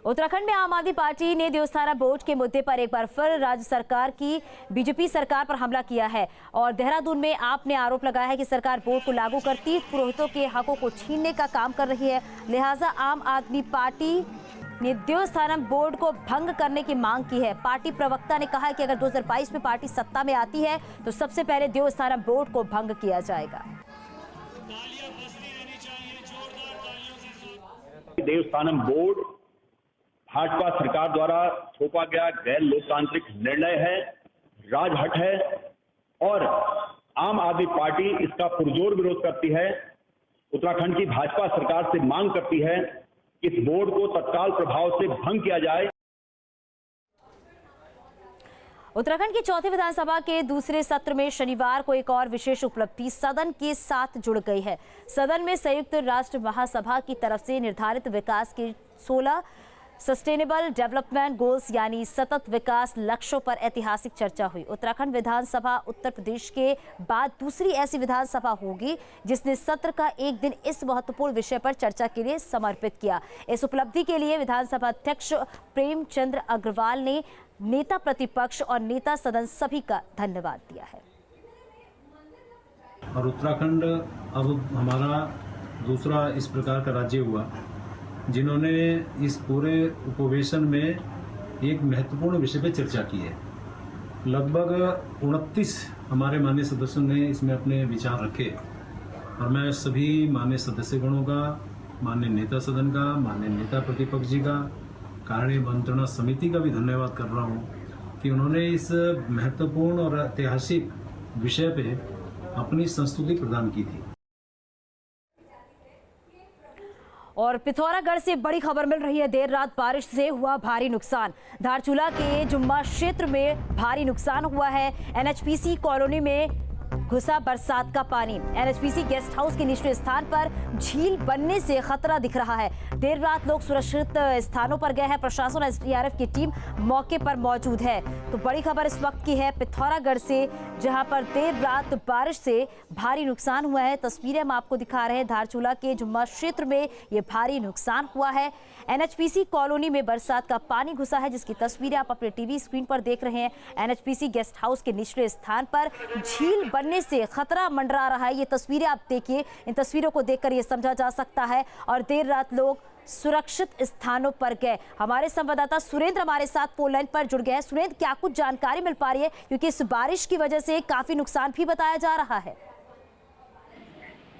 उत्तराखंड में आम आदमी पार्टी ने देवस्थानम बोर्ड के मुद्दे पर एक बार फिर राज्य सरकार की बीजेपी सरकार पर हमला किया है और देहरादून में आपने आरोप लगाया है कि सरकार बोर्ड को लागू कर तीर्थ पुरोहितों के हकों को छीनने का काम कर रही है। लिहाजा आम आदमी पार्टी ने देवस्थानम बोर्ड को भंग करने की मांग की है। पार्टी प्रवक्ता ने कहा है कि अगर 2022 में पार्टी सत्ता में आती है तो सबसे पहले देवस्थानम बोर्ड को भंग किया जाएगा। देवस्थानम बोर्ड भाजपा सरकार द्वारा थोपा गया गैर लोकतांत्रिक निर्णय है, राजहट है और आम आदमी पार्टी इसका पुरजोर विरोध करती है। उत्तराखंड की भाजपा सरकार से मांग करती है कि इस बोर्ड को तत्काल प्रभाव से भंग किया जाए। उत्तराखंड की चौथी विधानसभा के दूसरे सत्र में शनिवार को एक और विशेष उपलब्धि सदन के साथ जुड़ गई है। सदन में संयुक्त राष्ट्र महासभा की तरफ से निर्धारित विकास के 16 सस्टेनेबल डेवलपमेंट गोल्स यानी सतत विकास लक्ष्यों पर ऐतिहासिक चर्चा हुई। उत्तराखंड विधानसभा उत्तर प्रदेश के बाद दूसरी ऐसी विधानसभा होगी जिसने सत्र का एक दिन इस महत्वपूर्ण विषय पर चर्चा के लिए समर्पित किया। इस उपलब्धि के लिए विधानसभा अध्यक्ष प्रेमचंद्र अग्रवाल ने नेता प्रतिपक्ष और नेता सदन सभी का धन्यवाद दिया है। और उत्तराखंड अब हमारा दूसरा इस प्रकार का राज्य हुआ जिन्होंने इस पूरे उपवेशन में एक महत्वपूर्ण विषय पर चर्चा की है। लगभग 29 हमारे माननीय सदस्यों ने इसमें अपने विचार रखे और मैं सभी माननीय सदस्यगणों का, माननीय नेता सदन का, माननीय नेता प्रतिपक्ष जी का, कार्यकारिणी मंत्रणा समिति का भी धन्यवाद कर रहा हूँ कि उन्होंने इस महत्वपूर्ण और ऐतिहासिक विषय पे अपनी संस्तुति प्रदान की थी। और पिथौरागढ़ से बड़ी खबर मिल रही है। देर रात बारिश से हुआ भारी नुकसान। धारचूला के जुम्मा क्षेत्र में भारी नुकसान हुआ है। एनएचपीसी कॉलोनी में घुसा बरसात का पानी। एनएचपीसी गेस्ट हाउस के निचले स्थान पर झील बनने से खतरा दिख रहा है। देर रात लोग सुरक्षित स्थानों पर गए हैं। प्रशासन और एसडीआरएफ की टीम मौके पर मौजूद है। तो बड़ी खबर इस वक्त की है पिथौरागढ़ से, जहां पर देर रात बारिश से भारी नुकसान हुआ है। तस्वीरें हम आपको दिखा रहे हैं। धारचूला के जुम्मा क्षेत्र में ये भारी नुकसान हुआ है। एनएचपीसी कॉलोनी में बरसात का पानी घुसा है, जिसकी तस्वीरें आप अपने टीवी स्क्रीन पर देख रहे हैं। एनएचपीसी गेस्ट हाउस के निचले स्थान पर झील बनने से खतरा मंडरा रहा है। ये तस्वीरें आप देखिए, इन तस्वीरों को देखकर ये समझा जा सकता है। और देर रात लोग सुरक्षित स्थानों पर गए। हमारे संवाददाता सुरेंद्र हमारे साथ फोन लाइन पर जुड़ गए हैं। सुरेंद्र, क्या कुछ जानकारी मिल पा रही है, क्योंकि इस बारिश की वजह से काफी नुकसान भी बताया जा रहा है?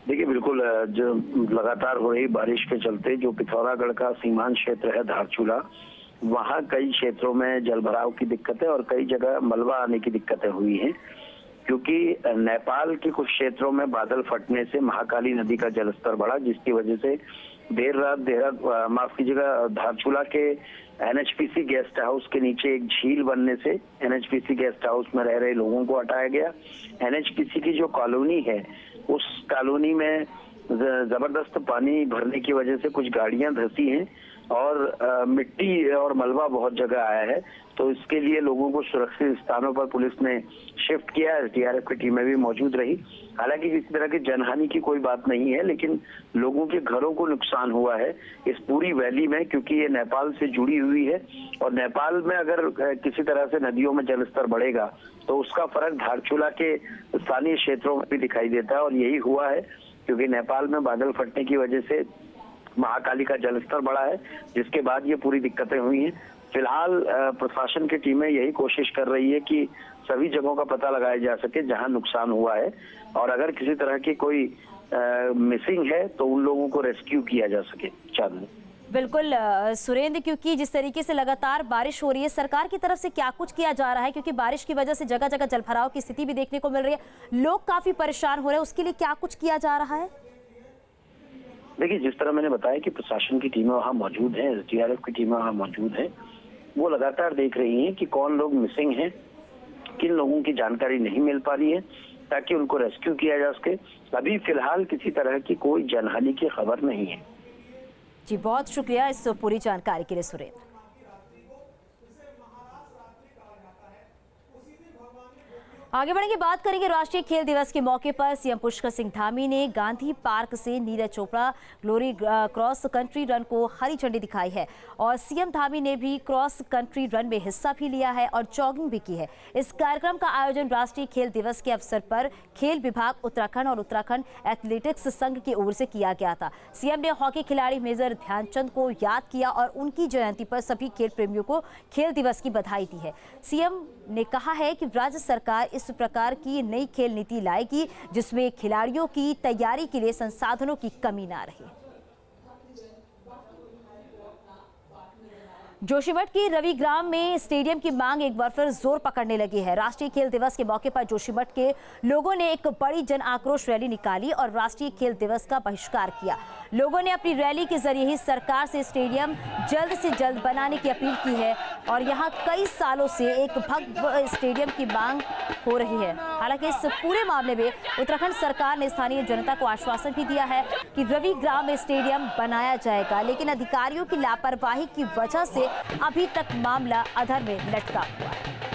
देखिए, बिल्कुल जो लगातार हो रही बारिश के चलते जो पिथौरागढ़ का सीमांत क्षेत्र है धारचूला, वहाँ कई क्षेत्रों में जलभराव की दिक्कतें और कई जगह मलबा आने की दिक्कतें हुई हैं, क्योंकि नेपाल के कुछ क्षेत्रों में बादल फटने से महाकाली नदी का जलस्तर बढ़ा, जिसकी वजह से देर रात माफ कीजिएगा धारचूला के एनएचपीसी गेस्ट हाउस के नीचे एक झील बनने से एनएचपीसी गेस्ट हाउस में रह रहे लोगों को हटाया गया। एनएचपीसी की जो कॉलोनी है, उस कॉलोनी में जबरदस्त पानी भरने की वजह से कुछ गाड़ियां धंसी हैं और मिट्टी और मलबा बहुत जगह आया है। तो इसके लिए लोगों को सुरक्षित स्थानों पर पुलिस ने शिफ्ट किया। एसडीआरएफ की टीमें भी मौजूद रही। हालांकि किसी तरह की जनहानि की कोई बात नहीं है, लेकिन लोगों के घरों को नुकसान हुआ है इस पूरी वैली में, क्योंकि ये नेपाल से जुड़ी हुई है और नेपाल में अगर किसी तरह से नदियों में जलस्तर बढ़ेगा तो उसका फर्क धारचूला के स्थानीय क्षेत्रों में भी दिखाई देता है। और यही हुआ है, क्योंकि नेपाल में बादल फटने की वजह से महाकाली का जलस्तर बढ़ा है, जिसके बाद ये पूरी दिक्कतें हुई हैं। फिलहाल प्रशासन की टीमें यही कोशिश कर रही है कि सभी जगहों का पता लगाया जा सके जहां नुकसान हुआ है, और अगर किसी तरह की कोई मिसिंग है तो उन लोगों को रेस्क्यू किया जा सके। चांदनी, बिल्कुल सुरेंद्र, क्योंकि जिस तरीके से लगातार बारिश हो रही है, सरकार की तरफ से क्या कुछ किया जा रहा है, क्योंकि बारिश की वजह से जगह जगह जलभराव की स्थिति भी देखने को मिल रही है, लोग काफी परेशान हो रहे हैं, उसके लिए क्या कुछ किया जा रहा है? देखिए, जिस तरह मैंने बताया कि प्रशासन की टीमें वहाँ मौजूद हैं, एसडीआरएफ की टीमें वहाँ मौजूद हैं, वो लगातार देख रही हैं कि कौन लोग मिसिंग हैं, किन लोगों की जानकारी नहीं मिल पा रही है, ताकि उनको रेस्क्यू किया जा सके। अभी फिलहाल किसी तरह की कोई जनहानि की खबर नहीं है। जी, बहुत शुक्रिया इस पूरी जानकारी के लिए सुरेंद्र। आगे बढ़ेंगे, बात करेंगे राष्ट्रीय खेल दिवस के मौके पर सीएम पुष्कर सिंह धामी ने गांधी पार्क से Neeraj Chopra glory cross country run को हरी झंडी दिखाई है और सीएम धामी ने भी क्रॉस कंट्री रन में हिस्सा भी लिया है और जॉगिंग भी की है। इस कार्यक्रम का आयोजन राष्ट्रीय खेल दिवस के अवसर पर खेल विभाग उत्तराखंड और उत्तराखंड एथलेटिक्स संघ की ओर से किया गया था। सीएम ने हॉकी खिलाड़ी मेजर ध्यानचंद को याद किया और उनकी जयंती पर सभी खेल प्रेमियों को खेल दिवस की बधाई दी है। सीएम ने कहा है कि राज्य सरकार इस प्रकार की नई खेल नीति लाएगी जिसमें खिलाड़ियों की तैयारी के लिए संसाधनों की कमी ना रहे। जोशीमठ की रविग्राम में स्टेडियम की मांग एक बार फिर जोर पकड़ने लगी है। राष्ट्रीय खेल दिवस के मौके पर जोशीमठ के लोगों ने एक बड़ी जन आक्रोश रैली निकाली और राष्ट्रीय खेल दिवस का बहिष्कार किया। लोगों ने अपनी रैली के जरिए ही सरकार से स्टेडियम जल्द से जल्द बनाने की अपील की है और यहां कई सालों से एक भव्य स्टेडियम की मांग हो रही है। हालांकि इस पूरे मामले में उत्तराखंड सरकार ने स्थानीय जनता को आश्वासन भी दिया है कि रविग्राम में स्टेडियम बनाया जाएगा, लेकिन अधिकारियों की लापरवाही की वजह से अभी तक मामला अधर में लटका हुआ है।